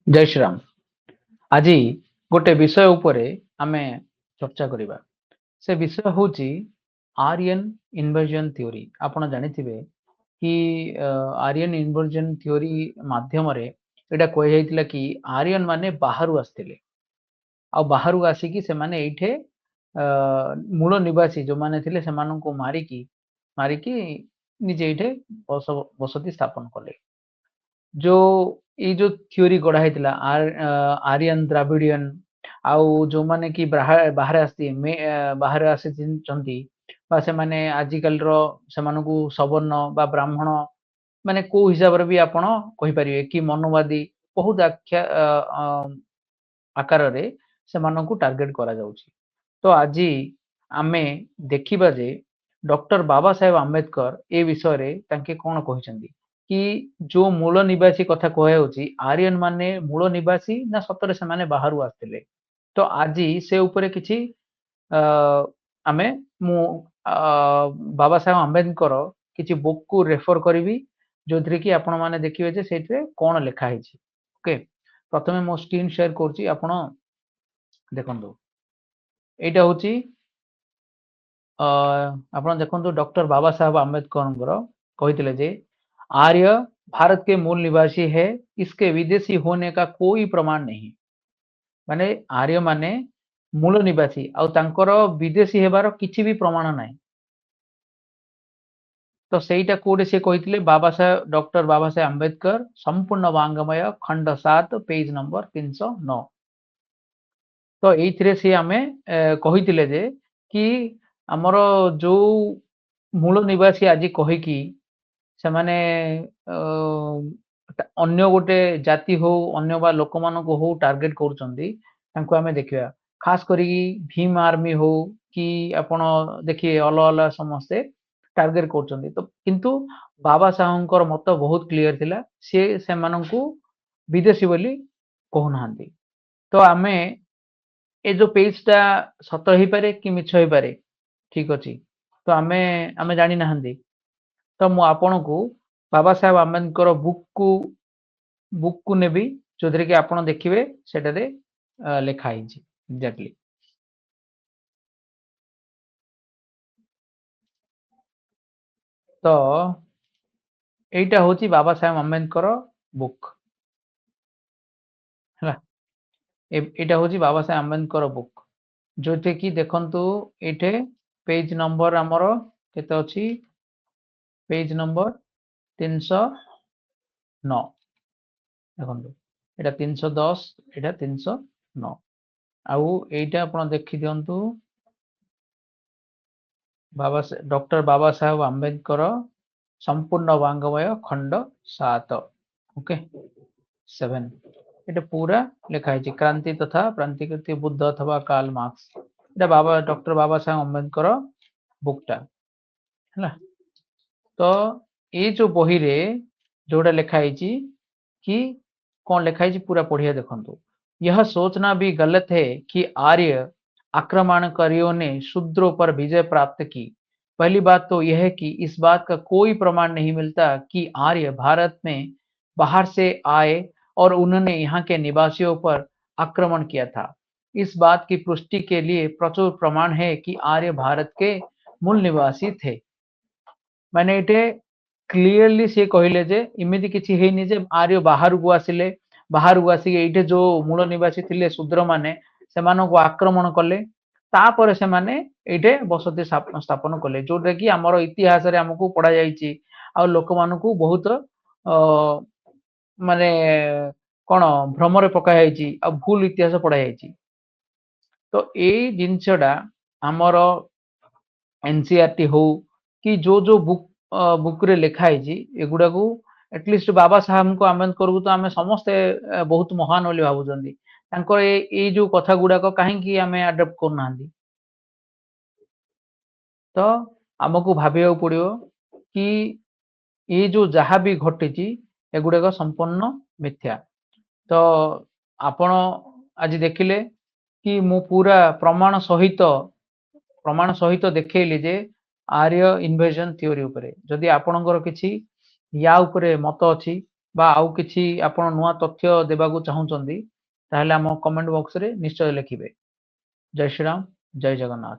जय श्रीराम। आज गोटे विषय उपरे आमे चर्चा करिबा। से विषय होची आर्यन इन्वर्जन थ्योरी। आपण जानिथिबे कि आर्यन इन्वर्जन थ्योरी माध्यम रे एटा कोइ जाइतिला कि आर्यन माने बाहरु आस्थिले आ बाहरु आसिकी से माने एठे मूल निवासी जो माने थिले सेमानंको मारिकी निजे एठे बसति स्थापन कले। जो ये जो थ्योरी गढ़ा ହେଇଥିଲା आर्यन द्राविडियन आउ जो माने कि बाहर आसी बाहर आसिचंती बा से माने आजिकल रो सेमानकु सवर्ण बा ब्राह्मण माने को हिसाब रे भी आपण कहि परिबे कि मनोवादी बहुत आकार रे सेमानकु टार्गेट करा जाउची। तो आज आमे देखिबा जे डॉक्टर बाबा साहेब आंबेडकर ए विषय रे तांके कोन कहिसंती कि जो मूल निवासी कथा कहउची आर्यन माने मूल निवासी ना सतरे से माने बाहरु आस्थिले। तो आज से ऊपर किछि आमे मु बाबा साहेब आंबेडकर किछि बुक को रेफर करिवि जोथरे कि आपण माने देखिबे जे सेठरे कोन लेखा हैछि। ओके, प्रथमे मो स्क्रीन शेयर करछि आपण देखंतु। एटा होछि आपण देखंतु डॉक्टर बाबा साहेब आंबेडकर कहिथिले जे आर्य भारत के मूल निवासी है, इसके विदेशी होने का कोई प्रमाण नहीं। माने आर्य माने मूल निवासी आउ तांकर विदेशी हेबार किछि भी प्रमाण नाही। तो सेटा कोडे से कहिथिले बाबा साहेब डॉक्टर बाबा साहेब आंबेडकर संपूर्ण वांगमय खंड 7 पेज नंबर 309। तो एइथिरे से आमे कहिथिले जे कि हमर जो मूल निवासी आजि कहिकी ସେମାନେ ଅନ୍ୟ ଗୋଟେ ଜାତି ହଉ ଅନ୍ୟ ବା ଲୋକମାନଙ୍କୁ ହଉ ଟାର୍ଗେଟ କରୁଛନ୍ତି ତାଙ୍କୁ ଆମେ ଦେଖିବା ଖାସ କରିକି ଭୀମ ଆର୍ମି ହଉ କି ଆପଣ ଦେଖିବେ ଅଲଗା ସମସ୍ତେ ଟାର୍ଗେଟ କରୁଛନ୍ତି। ତ କିନ୍ତୁ ବାବା ସାହେବଙ୍କର ମତ ବହୁତ କ୍ଲିୟର ଥିଲା, ସେ ସେମାନଙ୍କୁ ବିଦେଶୀ ବୋଲି କହୁନାହାନ୍ତି। ତ ଆମେ ଏ ଯୋଉ ପେଜଟା ସତ ହେଇପାରେ କି ମିଛ ହେଇପାରେ, ଠିକ ଅଛି। ତ ଆମେ ଜାଣି ନାହାନ୍ତି। तो मु आपनको बाबा साहेब आंबेडकर बुक को नेबी जो कि आपण देखिबे सेटारे लेखा हिची एग्जैक्टली। तो एटा होची बाबा साहेब आंबेडकर बुक हला। एटा होची बाबा साहेब आंबेडकर बुक जोटे कि देखंतु एठे पेज नंबर हमर केते अछि, पेज नंबर 309 देखंतु एटा 310 एटा 309 आउ एटा आपण देखि दियंतु डॉक्टर बाबा साहेब आंबेडकर संपूर्ण वांगमय खंड 7 ओके 7 एटा पूरा लिखा है क्रांति तथा क्रांतिकृति बुद्ध अथवा कार्ल मार्क्स। एटा बाबा डॉक्टर बाबा साहेब आंबेडकर बुकटा हला। तो ये जो बही रे जोड़ा लिखा है कि कौन लिखा है पूरा पढ़िया देखंतु। यह सोचना भी गलत है कि आर्य आक्रमणकारियों ने शूद्रों पर विजय प्राप्त की। पहली बात तो यह है कि इस बात का कोई प्रमाण नहीं मिलता कि आर्य भारत में बाहर से आए और उन्होंने यहाँ के निवासियों पर आक्रमण किया था। इस बात की पुष्टि के लिए प्रचुर प्रमाण है कि आर्य भारत के मूल निवासी थे। माने एटे क्लियरली से कहले जे इमिति किछि हेनी जे आर्य बाहर को आसिले, बाहर को आसी एठे जो मूल निवासी थिले शूद्र माने सेमानो को आक्रमण कले, तापर से माने एठे बसति स्थापन कले जोटा कि हमर इतिहास रे हमकु पढ़ा जाईची आ लोक मानकु बहुत माने कोन भ्रमरे पका जाईची आ भूल इतिहास पढ़ा जाईची। तो ए जिंसडा हमर एनसीईआरटी हो कि जो बुक रे लिखा है एगुड़ा को एटलिस्ट बाबा साहब को आंबेडकर को तो आम समस्ते बहुत महान बोली भावुचंदी तांकर ए जो कथा गुड़ाक कहीं आम आडप्ट करना। तो आमको भाविया पड़ो कि ये जो जहाँ भी घटी एगुड़ाक संपूर्ण मिथ्या। तो आपण आज देखिले कि मु पूरा प्रमाण सहित देखैली जे आर्य इन्वेजन थ्योरी उपरे जदि आपणकर किछि या उपरे मत अछि बा आउ किछि आपण नुआ तथ्य देबाकू चाहुचंदी ताहेले हम कमेंट बॉक्स रे निश्चय लिखिबे। जय श्री राम, जय जगन्नाथ।